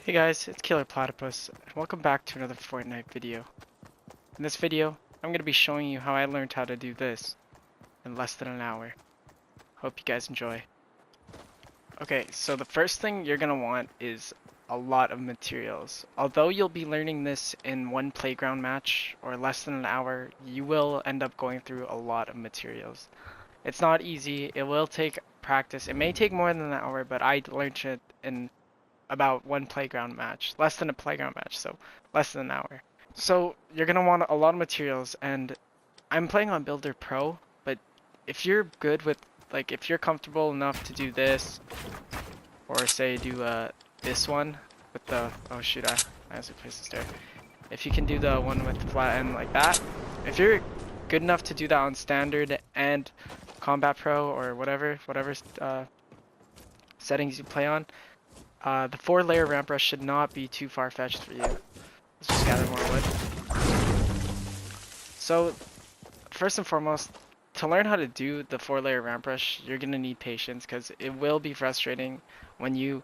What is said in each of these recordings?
Hey guys, it's Killer Platypus, and welcome back to another Fortnite video. In this video, I'm going to be showing you how I learned how to do this in less than an hour. Hope you guys enjoy. Okay, so the first thing you're going to want is a lot of materials. Although you'll be learning this in one playground match or less than an hour, you will end up going through a lot of materials. It's not easy, it will take practice. It may take more than an hour, but I learned it in about one playground match, less than a playground match, so less than an hour. So you're gonna want a lot of materials, and I'm playing on Builder Pro, but if you're good with, like, if you're comfortable enough to do this, or say do this one with the, oh shoot, I have to place this there. If you can do the one with the flat end like that, if you're good enough to do that on standard and Combat Pro or whatever settings you play on, the 4-layer ramp rush should not be too far-fetched for you. Let's just gather more wood. So, first and foremost, to learn how to do the 4-layer ramp rush, you're gonna need patience, because it will be frustrating when you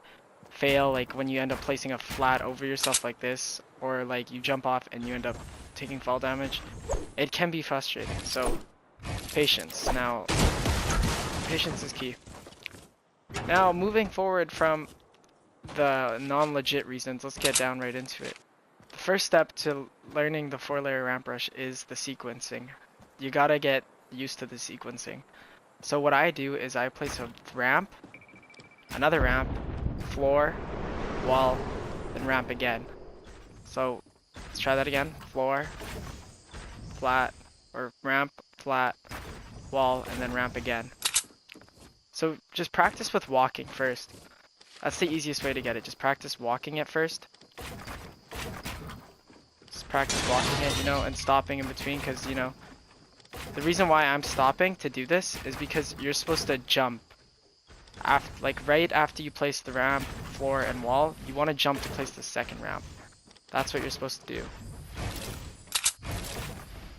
fail, like when you end up placing a flat over yourself like this, or like you jump off and you end up taking fall damage. It can be frustrating, so patience. Now, patience is key. Now, moving forward from the non-legit reasons, let's get down right into it. The first step to learning the 4-layer ramp rush is the sequencing. You gotta get used to the sequencing. So what I do is I place a ramp, another ramp, floor, wall, then ramp again. So let's try that again. Floor, flat, or ramp, flat, wall, and then ramp again. So just practice with walking first. That's the easiest way to get it. Just practice walking it first. Just practice walking it, you know, and stopping in between, because, you know, the reason why I'm stopping to do this is because you're supposed to jump. Like right after you place the ramp, floor, and wall, you want to jump to place the second ramp. That's what you're supposed to do.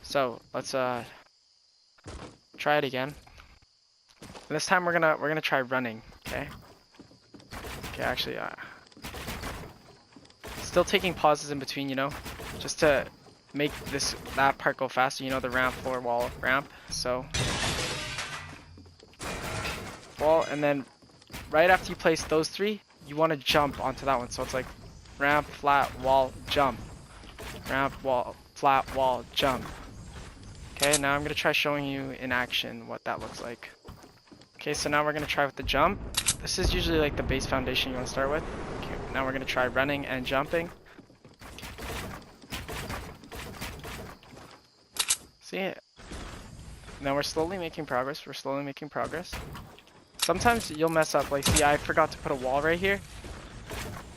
So let's try it again. And this time we're gonna try running. Okay. Okay, actually, still taking pauses in between, you know, just to make that part go faster. You know, the ramp, floor, wall, ramp. So wall, and then right after you place those three, you want to jump onto that one. So it's like ramp, flat, wall, jump. Ramp, wall, flat, wall, jump. Okay, now I'm gonna try showing you in action what that looks like. Okay, so now we're gonna try with the jump. This is usually like the base foundation you want to start with. Okay, now we're gonna try running and jumping. See it? Now we're slowly making progress. We're slowly making progress. Sometimes you'll mess up. Like, see, I forgot to put a wall right here.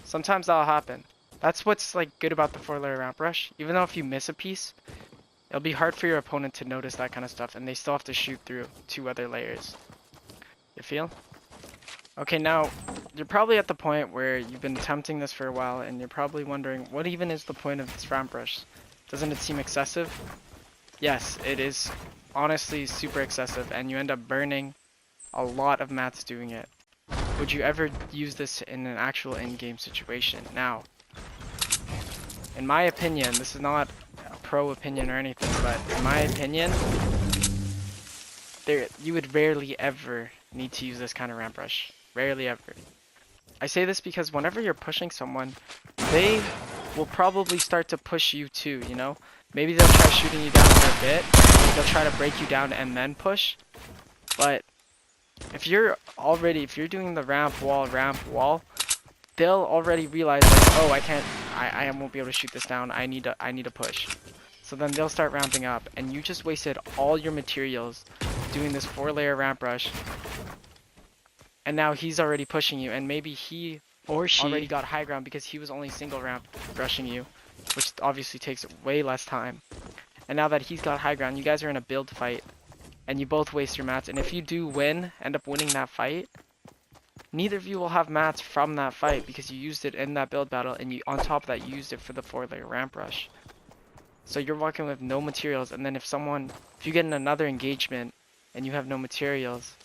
Sometimes that'll happen. That's what's like good about the 4-layer ramp rush. Even though if you miss a piece, it'll be hard for your opponent to notice that kind of stuff, and they still have to shoot through 2 other layers. You feel? Okay, now you're probably at the point where you've been attempting this for a while, and you're probably wondering, what even is the point of this ramp rush? Doesn't it seem excessive? Yes, it is honestly super excessive, and you end up burning a lot of mats doing it. Would you ever use this in an actual in-game situation? Now, in my opinion, this is not a pro opinion or anything, but in my opinion, you would rarely ever need to use this kind of ramp rush. Rarely ever. I say this because whenever you're pushing someone, they will probably start to push you too, you know? Maybe they'll try shooting you down for a bit, they'll try to break you down and then push, but if you're doing the ramp, wall, they'll already realize, like, oh, I won't be able to shoot this down, I need to push. So then they'll start ramping up, and you just wasted all your materials doing this 4-layer ramp rush. And now he's already pushing you, and maybe he or she already got high ground because he was only single ramp rushing you, which obviously takes way less time. And now that he's got high ground, you guys are in a build fight, and you both waste your mats. And if you do end up winning that fight, neither of you will have mats from that fight because you used it in that build battle, and you, on top of that, you used it for the 4-layer ramp rush. So you're walking with no materials, and then if you get in another engagement and you have no materials,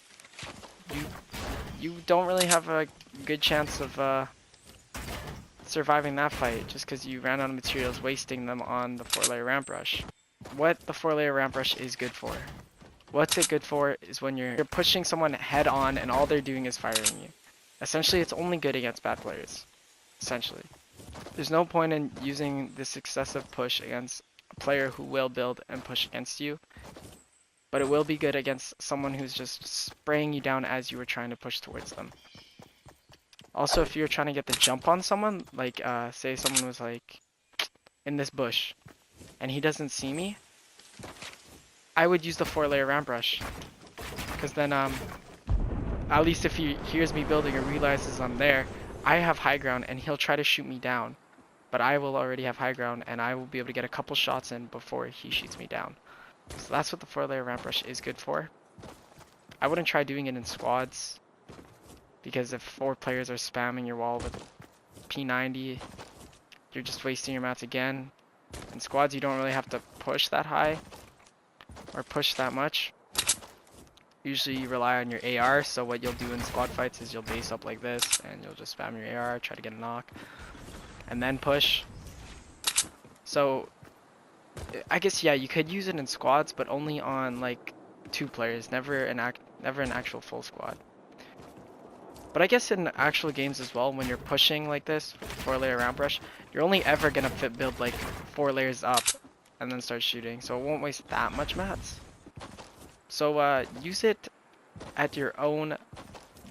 you don't really have a good chance of surviving that fight just because you ran out of materials, wasting them on the 4-layer ramp rush. What the 4-layer ramp rush is good for. What's it good for is when you're pushing someone head on and all they're doing is firing you. Essentially, it's only good against bad players. Essentially. There's no point in using this excessive push against a player who will build and push against you. But it will be good against someone who's just spraying you down as you were trying to push towards them. Also, if you're trying to get the jump on someone, like say someone was like in this bush and he doesn't see me, I would use the 4-layer ramp rush. Because then at least if he hears me building or realizes I'm there, I have high ground and he'll try to shoot me down. But I will already have high ground and I will be able to get a couple shots in before he shoots me down. So that's what the 4-layer ramp rush is good for. I wouldn't try doing it in squads, because if 4 players are spamming your wall with P90, you're just wasting your mats again. In squads, you don't really have to push that high or push that much. Usually you rely on your AR, so what you'll do in squad fights is you'll base up like this and you'll just spam your AR, try to get a knock, and then push. So I guess, yeah, you could use it in squads, but only on like 2 players, never an actual full squad. But I guess in actual games as well, when you're pushing like this with the 4-layer ramp rush, you're only ever gonna build like 4 layers up and then start shooting, so it won't waste that much mats. So use it at your own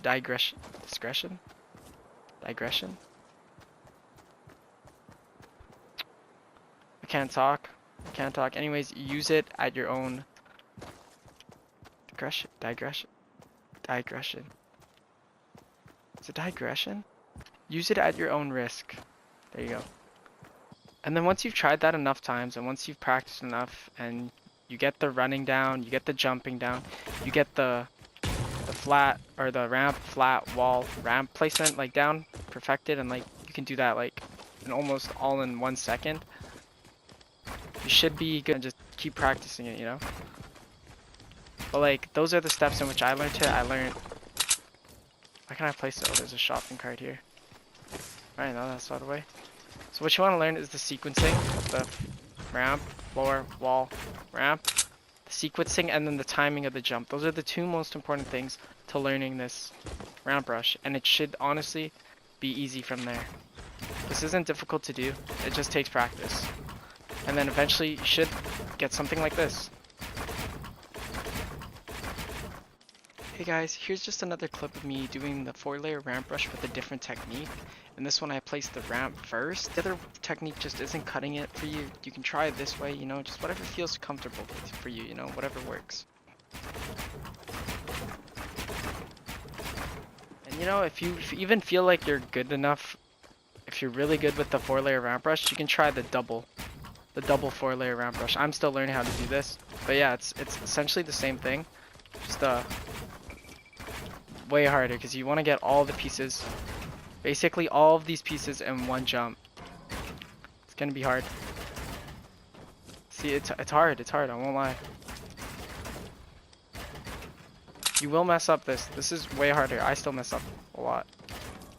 discretion. I can't talk. Anyways, use it at your own digression. Is it digression? Use it at your own risk. There you go. And then once you've tried that enough times, and once you've practiced enough, and you get the running down, you get the jumping down, you get the flat or the ramp, flat wall, ramp placement like down, perfected, and like you can do that like in almost all in 1 second. You should be good and just keep practicing it, you know? But like, those are the steps in which I learned it. Why can't I place it? Oh, there's a shopping cart here. Alright, now that's out of the way. So what you want to learn is the sequencing, the ramp, floor, wall, ramp, the sequencing, and then the timing of the jump. Those are the 2 most important things to learning this ramp rush, and it should honestly be easy from there. This isn't difficult to do, it just takes practice. And then eventually you should get something like this. Hey guys, here's just another clip of me doing the 4-layer ramp rush with a different technique. In this one I placed the ramp first. The other technique just isn't cutting it for you. You can try it this way, you know, just whatever feels comfortable for you, you know, whatever works. And you know, if you even feel like you're good enough, if you're really good with the 4-layer ramp rush, you can try the double 4-layer ramp rush. I'm still learning how to do this, but yeah, it's essentially the same thing, just way harder, because you want to get all the pieces, basically all of these pieces in one jump. It's gonna be hard. See, it's hard, I won't lie. You will mess up this. This is way harder. I still mess up a lot.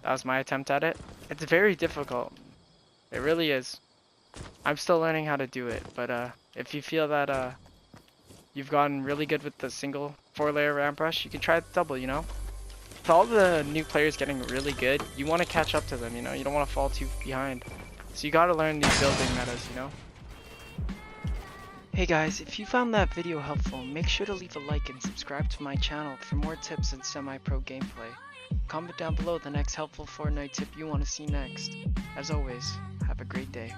That was my attempt at it. It's very difficult. It really is. I'm still learning how to do it, but if you feel that you've gotten really good with the single 4-layer ramp rush, you can try the double, you know? With all the new players getting really good, you want to catch up to them, you know? You don't want to fall too behind. So you gotta learn these building metas, you know? Hey guys, if you found that video helpful, make sure to leave a like and subscribe to my channel for more tips and semi-pro gameplay. Comment down below the next helpful Fortnite tip you want to see next. As always, have a great day.